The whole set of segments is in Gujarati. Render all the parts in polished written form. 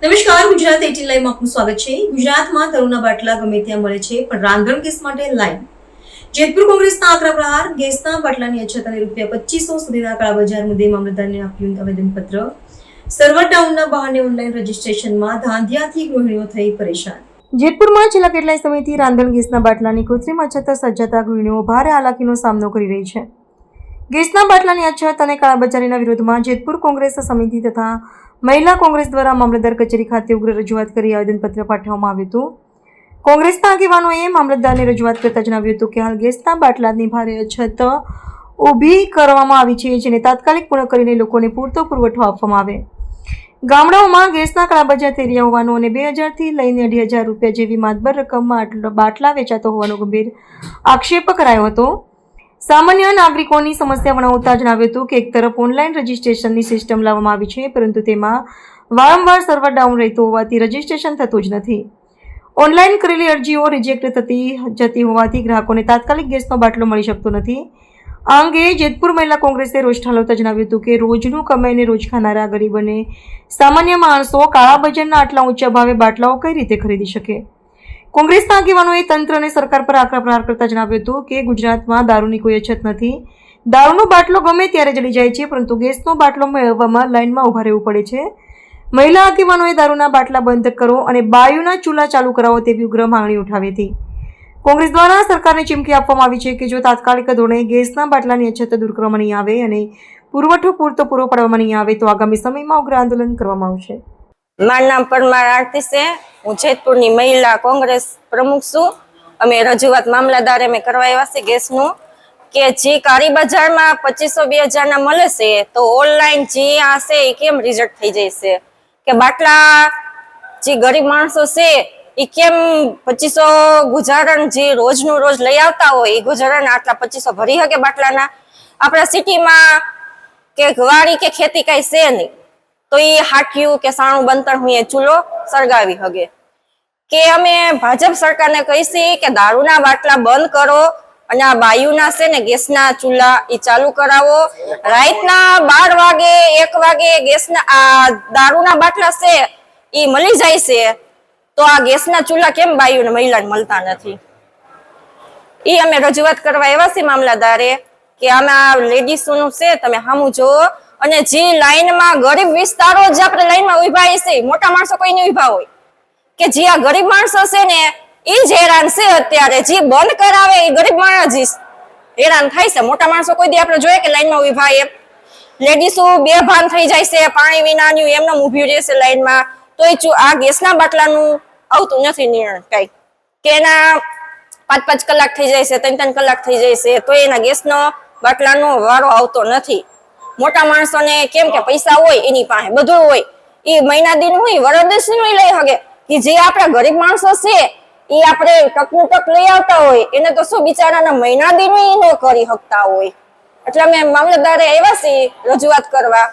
નમસ્કાર, ગુજરાત 18 લાઈવમાં આપનું સ્વાગત છે। ગુજરાતમાં દારૂના બાટલા ગમે ત્યાં મળે છે, પણ રાંધણ ગેસ માટે લાઈન। જેતપુર કોંગ્રેસના આકરા પ્રહાર, ગેસના બાટલાની અછત અને ₹2500 સુધીના કાળાબજાર મુદ્દે મામલતદારને આપ્યું આવેદનપત્ર। સર્વર ડાઉનના બહાને ઓનલાઈન રજીસ્ટ્રેશનમાં ધાંધિયાથી ગૃહિણીઓ થઈ પરેશાન। જેતપુરમાં છેલ્લા કેટલાય સમયથી રાંધણ ગેસના બાટલાની કૃત્રિમ અછત સર્જાતા ગૃહિણીઓ ભારે હાલાકીનો સામનો કરી રહી છે। ગેસના બાટલાની અછત અને કાળાબજારીના વિરોધમાં જેતપુર કોંગ્રેસ સમિતિ તથા મહિલા કોંગ્રેસ દ્વારા મામલતદાર કચેરી ખાતે ઉગ્ર રજૂઆત કરી આવેદનપત્ર પાઠવવામાં આવ્યું હતું। કોંગ્રેસના આગેવાનોએ મામલતદારને રજૂઆત કરતા જણાવ્યું હતું કે હાલ ગેસના બાટલાની ભારે અછત ઊભી કરવામાં આવી છે, જેને તાત્કાલિક પૂર્ણ કરીને લોકોને પૂરતો પુરવઠો આપવામાં આવે। ગામડાઓમાં ગેસના કાળાબજાર થઈ રહ્યા હોવાનું અને 2000 થી લઈને ₹2,500 જેવી માતબર રકમમાં બાટલા વેચાતો હોવાનો ગંભીર આક્ષેપ કરાયો હતો। સામાન્ય નાગરિકોની સમસ્યા વણાવતા જણાવ્યું હતું કે એક તરફ ઓનલાઈન રજીસ્ટ્રેશનની સિસ્ટમ લાવવામાં આવી છે, પરંતુ તેમાં વારંવાર સર્વર ડાઉન રહેતું હોવાથી રજીસ્ટ્રેશન થતું જ નથી। ઓનલાઈન કરેલી અરજીઓ રિજેક્ટ થતી જતી હોવાથી ગ્રાહકોને તાત્કાલિક ગેસનો બાટલો મળી શકતો નથી। આ અંગે જેતપુર મહિલા કોંગ્રેસે રોષ ઠાલવતા જણાવ્યું હતું કે રોજનું કમાઈને રોજ ખાનારા ગરીબ અને સામાન્ય માણસો કાળાબજારના આટલા ઊંચા ભાવે બાટલાઓ કઈ રીતે ખરીદી શકે। કોંગ્રેસના આગેવાનોએ તંત્ર અને સરકાર પર આકરા પ્રહાર કરતા જણાવ્યું હતું કે ગુજરાતમાં દારૂની કોઈ અછત નથી। દારૂનો બાટલો ગમે ત્યારે જડી જાય છે, પરંતુ ગેસનો બાટલો મેળવવામાં લાઇનમાં ઊભા રહેવું પડે છે। મહિલા આગેવાનોએ દારૂના બાટલા બંધ કરો અને બાયુના ચૂલા ચાલુ કરાવો તેવી ઉગ્ર માંગણી ઉઠાવી હતી। કોંગ્રેસ દ્વારા સરકારને ચીમકી આપવામાં આવી છે કે જો તાત્કાલિક ધોરણે ગેસના બાટલાની અછત દૂર કરવામાં નહીં આવે અને પુરવઠો પૂરતો પૂરો પાડવામાં નહીં આવે તો આગામી સમયમાં ઉગ્ર આંદોલન કરવામાં આવશે। મારું નામ પરમાર આરતી છે। હું જેતપુરની મહિલા કોંગ્રેસ પ્રમુખ છું। અમે રજૂઆત મામલતદારે અમે કરવા આવ્યા છે ગેસનું કે જે કાળી બજારમાં 2500-2000 ના મળે છે, તો ઓનલાઈન જે આ છે એ કેમ રિજેક્ટ થઈ જાય છે કે બાટલા જે ગરીબ માણસો છે એ કેમ 2500 ગુજારણ જે રોજનું રોજ લઈ આવતા હોય એ ગુજારણ આટલા 2500 ભરી શકે બાટલાના? આપણા સિટીમાં કે વાડી કે ખેતી કઈ છે નહીં, તો એ હાટિયું કે સાણું બનતર હું એ ચૂલો સળગાવી હગે કે અમે ભાજપ સરકારને કહીશી કે દારૂના બાટલા બંધ કરો અને આ બાયુના છે ને ગેસના ચૂલા એ ચાલુ કરાવો। રાતના 12 વાગે 1 વાગે ગેસના આ દારૂના બાટલા છે એ મળી જાય છે, તો આ ગેસના ચૂલા કેમ બાયુને મહિલાને મળતા નથી? એ અમે રજૂઆત કરવા આવ્યા છીએ મામલતદારે કે આમાં લેડીસોનું છે, તમે સામું જોવો। અને જે લાઈનમાં ગરીબ વિસ્તારો જ આપણે લાઈનમાં ઉભા છે, મોટા માણસો કોઈ નહીં ઉભા હોય કે જે આ ગરીબ માણસો છે ને એ જ હેરાન છે। અત્યારે જે બંધ કરાવે એ ગરીબ માણસ જ હેરાન થાય છે। મોટા માણસો કોઈ દી આપણે જોઈએ કે લાઈનમાં ઉભા એમ? લેડીસો બેભાન થઈ જાય છે, પાણી વિનાનું એમને ઊભી રહેશે લાઈનમાં, તો આ ગેસના બાટલાનું આવતું નથી નિર્ણય કઈ કે એના 5-5 કલાક થઈ જાય છે, 3-3 કલાક થઈ જાય છે, તો એના ગેસનો બાટલાનો વારો આવતો નથી। મોટા માણસોને કેમ કે પૈસા હોય એની પાસે બધું હોય, એ મહિના દિન હોય વરદશી લઈ શકે કે જે આપણા ગરીબ માણસો છે એ આપણે ટકનું ટક લઈ આવતા હોય એને તો શું બિચારાના મહિના દિન ન કરી શકતા હોય। એટલે અમે મામલતદારે આવ્યા છીએ રજૂઆત કરવા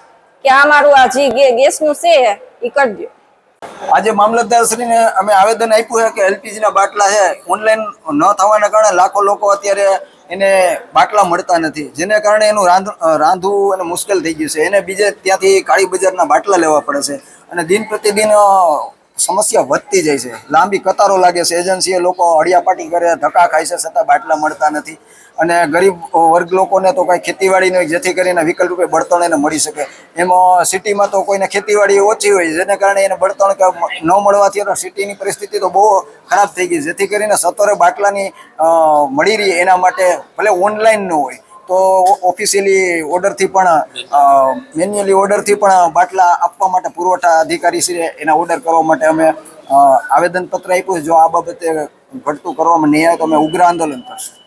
કે આ મારું આ જે ગેસનું છે એ કરી દો। આજે મામલતદારશ્રીને અમે આવેદન આપ્યું છે કે એલપીજી ના બાટલા છે ઓનલાઈન ન થવાના કારણે લાખો લોકો અત્યારે એને બાટલા મળતા નથી, જેને કારણે એનું રાંધવું અને મુશ્કેલ થઈ ગયું છે। એને બીજે ત્યાંથી કાળી બજારના બાટલા લેવા પડે છે અને દિન પ્રતિદિન સમસ્યા વધતી જાય છે। લાંબી કતારો લાગે છે, એજન્સીએ લોકો અડિયાપાટી કરે, ધક્કા ખાય છે, છતાં બાટલા મળતા નથી। અને ગરીબ વર્ગ લોકોને તો કાંઈ ખેતીવાડી નહીં, જેથી કરીને વિકલ્પ રૂપે બળતણ એને મળી શકે। એમાં સિટીમાં તો કોઈને ખેતીવાડી ઓછી હોય, જેને કારણે એને બળતણ કે ન મળવાથી સિટીની પરિસ્થિતિ તો બહુ ખરાબ થઈ ગઈ, જેથી કરીને સત્વરે બાટલાની મળી રહી એના માટે ભલે ઓનલાઈન ન હોય તો ઓફિશિયલી ઓર્ડરથી પણ મેન્યુઅલી ઓર્ડરથી પણ બાટલા આપવા માટે પુરવઠા અધિકારી છે એના ઓર્ડર કરવા માટે અમે આવેદનપત્ર આપ્યું છે। જો આ બાબતે ઘટતું કરવામાં નહીં આવે તો અમે ઉગ્ર આંદોલન કરશું।